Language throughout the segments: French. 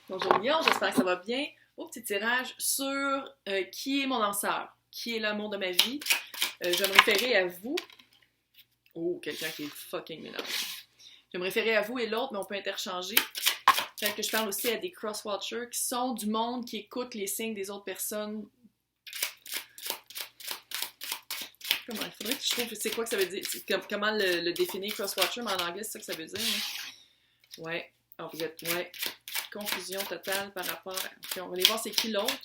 Bonjour Lyon, j'espère que ça va bien. Au petit tirage sur qui est mon lanceur, qui est l'amour de ma vie. Je vais me référer à vous. Oh, quelqu'un qui est fucking mélange. Je vais me référer à vous et l'autre, mais on peut interchanger. Fait que je parle aussi à des cross-watchers qui sont du monde qui écoutent les signes des autres personnes. Comment il faudrait que je trouve c'est quoi que ça veut dire. Comment le définir cross-watcher, mais en anglais, c'est ça que ça veut dire. Hein? Ouais. Alors vous êtes. Ouais. Confusion totale par rapport à... Okay, on va aller voir c'est qui l'autre.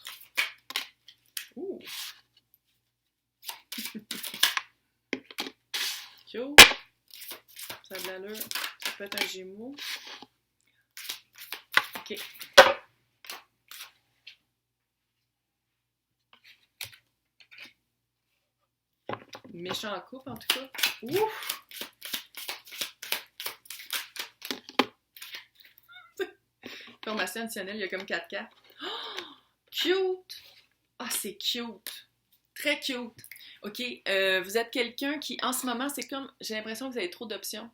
Ouh! Yo! Ça a de l'allure. Ça peut être un gémeau. OK. Méchant en couple, en tout cas. Ouf! Formation additionnelle, il y a comme 4 cartes. Oh, cute! Ah, c'est cute! Très cute! OK, vous êtes quelqu'un qui, en ce moment, c'est comme... J'ai l'impression que vous avez trop d'options.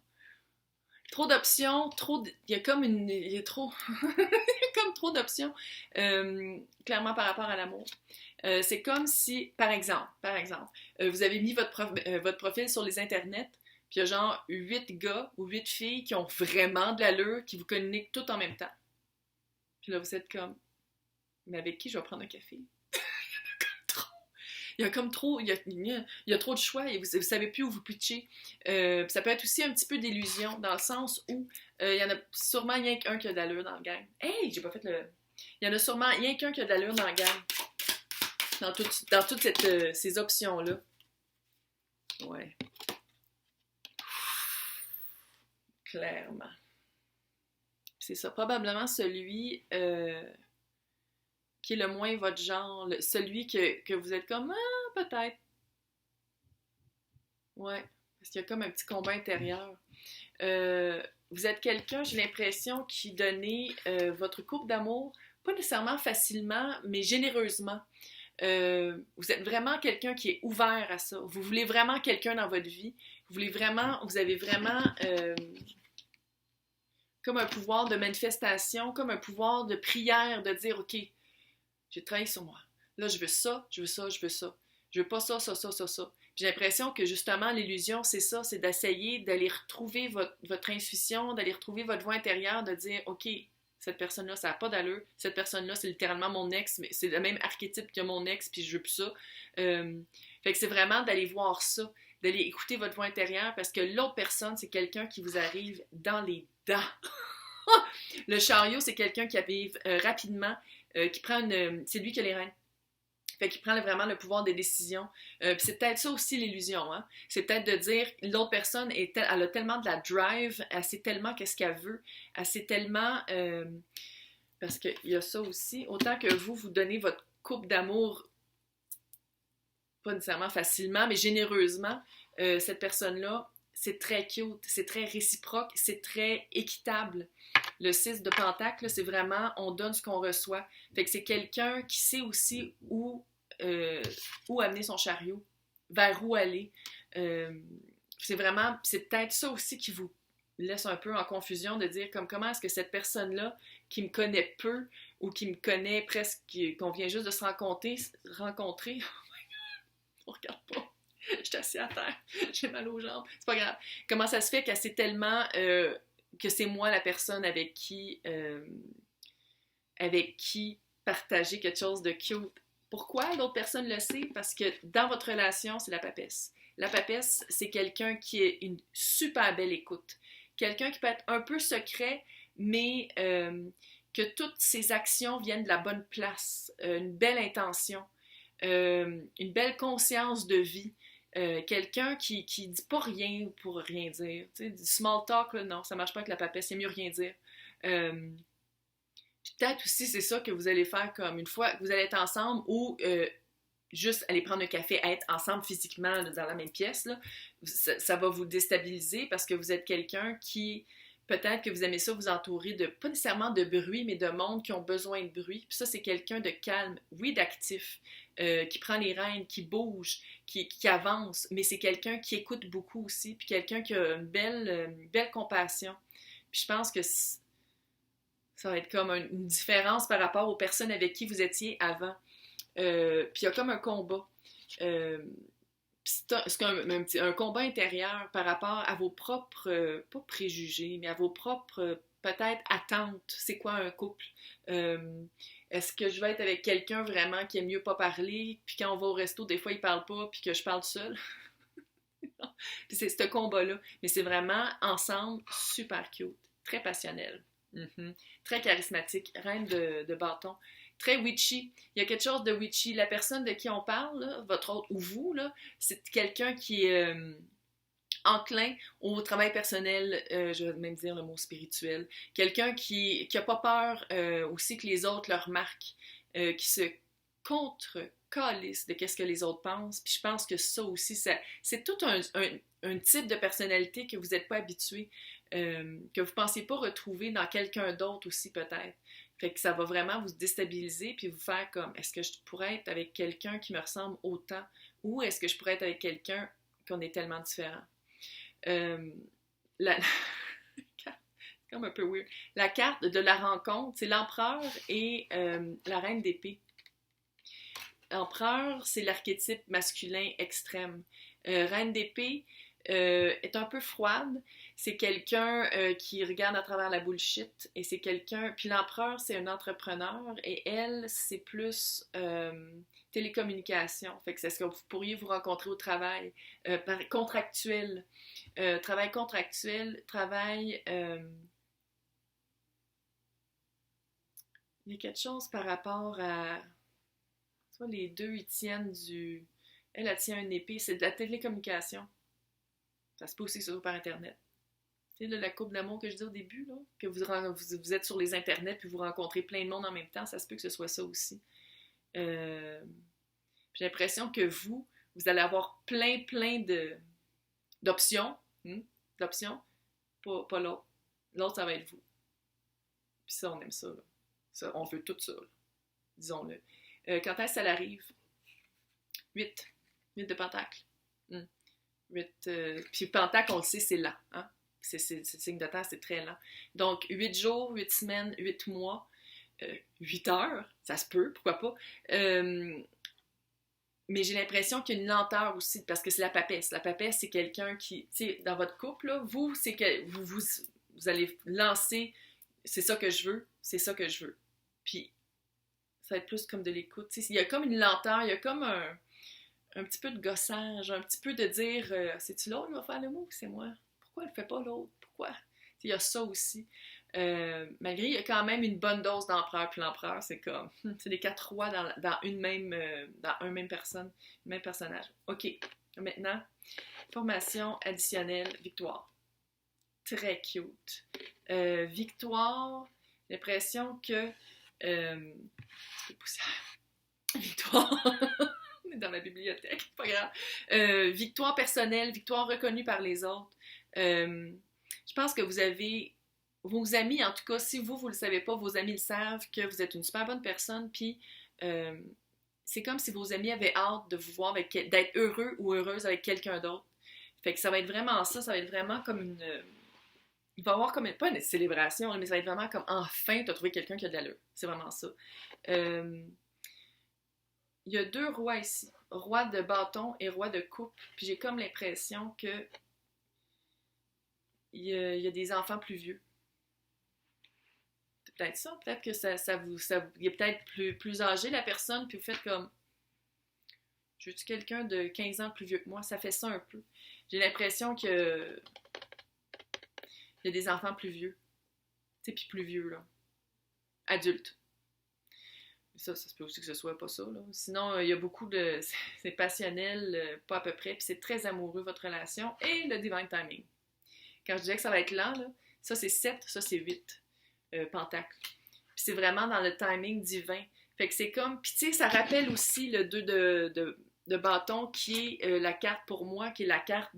Trop d'options, il y a comme une... Il y a trop... il y a comme trop d'options, clairement par rapport à l'amour. C'est comme si, par exemple, vous avez mis votre profil sur les internets, puis il y a genre 8 gars ou 8 filles qui ont vraiment de l'allure, qui vous communiquent tout en même temps. Puis là, vous êtes comme, mais avec qui je vais prendre un café? Il y a comme trop, il y a trop de choix et vous savez plus où vous pitcher. Ça peut être aussi un petit peu d'illusion, dans le sens où il y en a sûrement rien qu'un qui a de l'allure dans le gang. Hey, j'ai pas fait le... Il y en a sûrement rien qu'un qui a de l'allure dans le gang. Dans toutes ces options-là. Ouais. Clairement. C'est ça. Probablement celui qui est le moins votre genre. Celui que vous êtes comme, ah, peut-être. Ouais. Parce qu'il y a comme un petit combat intérieur. Vous êtes quelqu'un, j'ai l'impression, qui donnait votre couple d'amour, pas nécessairement facilement, mais généreusement. Vous êtes vraiment quelqu'un qui est ouvert à ça. Vous voulez vraiment quelqu'un dans votre vie. Vous avez vraiment comme un pouvoir de manifestation, comme un pouvoir de prière, de dire, OK, j'ai travaillé sur moi. Là, je veux ça, je veux ça, je veux ça. Je veux pas ça, ça, ça, ça, ça. J'ai l'impression que justement, l'illusion, c'est ça, c'est d'essayer d'aller retrouver votre intuition, d'aller retrouver votre voix intérieure, de dire, OK, cette personne-là, ça n'a pas d'allure. Cette personne-là, c'est littéralement mon ex, mais c'est le même archétype que mon ex, puis je veux plus ça. Fait que c'est vraiment d'aller voir ça, d'aller écouter votre voix intérieure, parce que l'autre personne, c'est quelqu'un qui vous arrive dans les dents. Le chariot, c'est quelqu'un qui arrive rapidement, qui prend une... C'est lui qui a les rênes. Fait qu'il prend vraiment le pouvoir des décisions. Puis c'est peut-être ça aussi l'illusion. Hein? C'est peut-être de dire l'autre personne, elle a tellement de la drive, elle sait tellement qu'est-ce qu'elle veut, elle sait tellement... parce qu'il y a ça aussi. Autant que vous donnez votre couple d'amour, pas nécessairement facilement, mais généreusement, cette personne-là, c'est très cute, c'est très réciproque, c'est très équitable. Le 6 de Pentacle, c'est vraiment, on donne ce qu'on reçoit. Fait que c'est quelqu'un qui sait aussi où amener son chariot, vers où aller. C'est peut-être ça aussi qui vous laisse un peu en confusion de dire comme comment est-ce que cette personne-là, qui me connaît peu, ou qui me connaît presque, qu'on vient juste de se rencontrer, on regarde pas. Je suis assise à terre, j'ai mal aux jambes, c'est pas grave. Comment ça se fait qu'elle sait tellement que c'est moi la personne avec qui partager quelque chose de cute? Pourquoi l'autre personne le sait? Parce que dans votre relation, c'est la papesse. La papesse, c'est quelqu'un qui est une super belle écoute. Quelqu'un qui peut être un peu secret, mais que toutes ses actions viennent de la bonne place. Une belle intention, une belle conscience de vie. Quelqu'un qui dit pas rien pour rien dire. Tu sais, du small talk, là, non, ça marche pas avec la papesse, c'est mieux rien dire. Puis peut-être aussi, c'est ça que vous allez faire comme une fois que vous allez être ensemble ou juste aller prendre un café, être ensemble physiquement là, dans la même pièce, là, ça va vous déstabiliser parce que vous êtes quelqu'un qui, peut-être que vous aimez ça vous entourer de, pas nécessairement de bruit, mais de monde qui ont besoin de bruit. Puis ça, c'est quelqu'un de calme, oui, d'actif, qui prend les rênes, qui bouge, qui avance, mais c'est quelqu'un qui écoute beaucoup aussi, puis quelqu'un qui a une belle compassion. Puis je pense que Ça va être comme une différence par rapport aux personnes avec qui vous étiez avant. Puis il y a comme un combat. Euh, c'est un combat intérieur par rapport à vos propres, pas préjugés, mais à vos propres, peut-être, attentes. C'est quoi un couple? Euh, Est-ce que je vais être avec quelqu'un vraiment qui aime mieux pas parler, puis quand on va au resto, des fois, il parle pas, puis que je parle seule? Puis c'est ce combat-là. Mais c'est vraiment, ensemble, super cute, très passionnel. Très charismatique, reine de bâton, très witchy. Il y a quelque chose de witchy. La personne de qui on parle, là, votre autre ou vous, là, c'est quelqu'un qui est enclin au travail personnel, je vais même dire le mot spirituel. Quelqu'un qui a pas peur aussi que les autres le remarquent, qui se contre-calisse de qu'est-ce que les autres pensent. Puis je pense que ça aussi, c'est tout un type de personnalité que vous n'êtes pas habitué, que vous ne pensiez pas retrouver dans quelqu'un d'autre aussi peut-être. Fait que ça va vraiment vous déstabiliser puis vous faire comme, est-ce que je pourrais être avec quelqu'un qui me ressemble autant ou est-ce que je pourrais être avec quelqu'un qu'on est tellement différents? La... C'est comme un peu weird. La carte de la rencontre, c'est l'empereur et la reine d'épée. L'empereur, c'est l'archétype masculin extrême. Reine d'épée est un peu froide. C'est quelqu'un qui regarde à travers la bullshit. Et c'est quelqu'un... Puis l'empereur, c'est un entrepreneur. Et elle, c'est plus télécommunication. Fait que c'est ce que vous pourriez vous rencontrer au travail. Contractuel. Travail contractuel. Travail... il y a quelque chose par rapport à... Les deux, ils tiennent du... Elle tient une épée. C'est de la télécommunication. Ça se peut aussi que ce soit par Internet. Tu sais, là, la couple d'amour que je dis au début, là, que vous êtes sur les Internets puis vous rencontrez plein de monde en même temps, ça se peut que ce soit ça aussi. J'ai l'impression que vous allez avoir plein d'options. D'options. Pas l'autre. L'autre, ça va être vous. Puis ça, on aime ça, là. Ça, on veut tout ça, là. Disons-le. Quand est-ce que ça arrive? 8. 8 de pentacle. 8, puis pentacle, on le sait, c'est lent. Hein? C'est signe de terre, c'est très lent. Donc, 8 jours, 8 semaines, 8 mois, 8 heures, ça se peut, pourquoi pas. Mais j'ai l'impression qu'il y a une lenteur aussi, parce que c'est la papesse. La papesse, c'est quelqu'un qui, tu sais, dans votre couple, là, vous, c'est que vous allez lancer, c'est ça que je veux, c'est ça que je veux. Puis, ça va être plus comme de l'écoute. Tu sais, il y a comme une lenteur, il y a comme un petit peu de gossage, un petit peu de dire c'est-tu l'autre qui va faire le mot ou c'est moi? Pourquoi elle ne fait pas l'autre? Pourquoi? Il y a ça aussi. Malgré, il y a quand même une bonne dose d'empereur, puis l'empereur, c'est comme, c'est les 4 rois dans un même personne, un même personnage. OK, maintenant, formation additionnelle, victoire. Très cute. Victoire, j'ai l'impression que... c'est poussière. Victoire... dans ma bibliothèque, pas grave. Victoire personnelle, victoire reconnue par les autres. Je pense que vous avez vos amis, en tout cas, si vous le savez pas, vos amis le savent, que vous êtes une super bonne personne, puis c'est comme si vos amis avaient hâte de vous voir, d'être heureux ou heureuse avec quelqu'un d'autre. Fait que ça va être vraiment ça va être vraiment comme une... il va y avoir comme, pas une célébration, mais ça va être vraiment comme, enfin, tu as trouvé quelqu'un qui a de l'allure. C'est vraiment ça. Il y a 2 rois ici, roi de bâton et roi de coupe, puis j'ai comme l'impression que il y a des enfants plus vieux. C'est peut-être ça, peut-être que il est peut-être plus âgé la personne, puis vous faites comme, je veux-tu quelqu'un de 15 ans plus vieux que moi? Ça fait ça un peu. J'ai l'impression que il y a des enfants plus vieux, tu sais, puis plus vieux, là, adultes. Ça se peut aussi que ce soit pas ça, là. Sinon, il y a beaucoup de... C'est passionnel, pas à peu près, puis c'est très amoureux, votre relation, et le divine timing. Quand je disais que ça va être lent, là, ça c'est 7, ça c'est 8, pentacle. Puis c'est vraiment dans le timing divin. Fait que c'est comme... Puis tu sais, ça rappelle aussi le 2 de bâton, qui est la carte pour moi, qui est la carte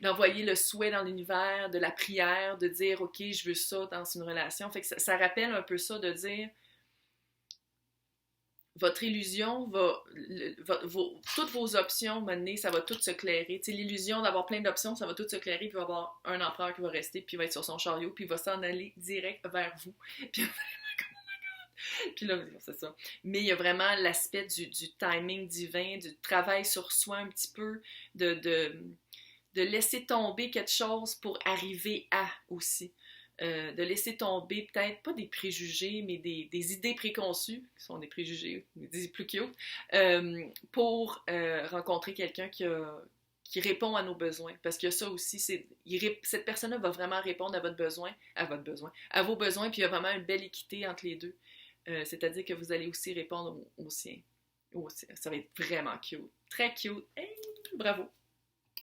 d'envoyer le souhait dans l'univers, de la prière, de dire, OK, je veux ça dans une relation. Fait que ça rappelle un peu ça, de dire... votre illusion va, toutes vos options, à un moment donné, ça va tout se clairer. Tu sais, l'illusion d'avoir plein d'options, ça va tout se clairer, puis il va y avoir un empereur qui va rester, puis il va être sur son chariot, puis il va s'en aller direct vers vous. Puis, puis là, c'est ça. Mais il y a vraiment l'aspect du timing divin, du travail sur soi un petit peu, de laisser tomber quelque chose pour arriver à aussi. De laisser tomber peut-être pas des préjugés, mais des idées préconçues, qui sont des préjugés, des plus cute, pour rencontrer quelqu'un qui répond à nos besoins. Parce que ça aussi, cette personne-là va vraiment répondre à vos besoins, puis il y a vraiment une belle équité entre les deux. C'est-à-dire que vous allez aussi répondre aux siens. Ça va être vraiment cute. Très cute. Hey, bravo!